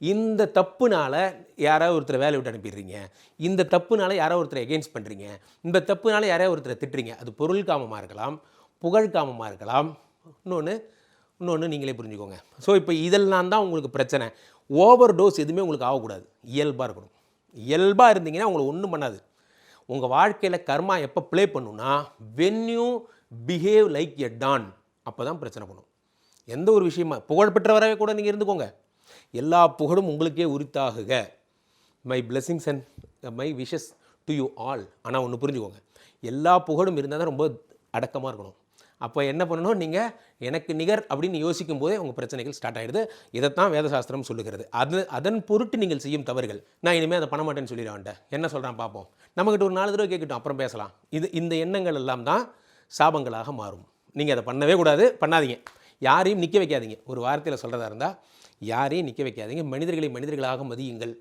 இந்த தப்புனால யாராவது ஒருத்தரை வேலையை விட்டு அனுப்பிடுறீங்க, இந்த தப்புனால யாராவது ஒருத்தரை எகெயின்ஸ்ட் பண்ணுறீங்க, இந்த தப்புனால யாராவது ஒருத்தரை திட்டுறீங்க. அது பொருள் காமமாக இருக்கலாம், புகழ் காமமாக இருக்கலாம், இன்னொன்று நீங்களே புரிஞ்சுக்கோங்க. ஸோ இப்போ இதெல்லாம் தான் உங்களுக்கு பிரச்சனை. ஓவர் டோஸ் எதுவுமே உங்களுக்கு ஆகக்கூடாது, இயல்பாக இருக்கணும். இயல்பாக இருந்தீங்கன்னா உங்களை ஒன்றும் பண்ணாது. உங்கள் வாழ்க்கையில் கர்மா எப்போ ப்ளே பண்ணுன்னா, when you behave like a don, அப்போ தான் பிரச்சனை பண்ணும். எந்த ஒரு விஷயமா புகழ்பெற்றவராகவே கூட நீங்கள் இருந்துக்கோங்க, எல்லா புகழும் உங்களுக்கே உரித்தாகுக. My blessings and my wishes to you all. ஆனால் ஒன்று புரிஞ்சுக்கோங்க, எல்லா புகழும் இருந்தால் தான் ரொம்ப அடக்கமாக இருக்கணும். அப்போ என்ன பண்ணணும், நீங்கள் எனக்கு நிகர் அப்படின்னு யோசிக்கும் போதே உங்கள் பிரச்சனைகள் ஸ்டார்ட் ஆகிடுது. இதைத்தான் வேதசாஸ்திரம் சொல்லுகிறது. அதன் பொருட்டு நீங்கள் செய்யும் தவறுகள். நான் இனிமேல் அதை பண்ண மாட்டேன்னு சொல்லிடுவேன்ட்ட, என்ன சொல்கிறான் பார்ப்போம், நம்மகிட்ட ஒரு 4 தடவை கேட்கட்டும், அப்புறம் பேசலாம். இந்த எண்ணங்கள் எல்லாம் தான் சாபங்களாக மாறும். நீங்கள் அதை பண்ணவே கூடாது, பண்ணாதீங்க. யாரையும் நிற்க வைக்காதீங்க. ஒரு வார்த்தையில் சொல்கிறதா இருந்தால், யாரையும் நிற்க வைக்காதீங்க. மனிதர்களை மனிதர்களாக மதியுங்கள்.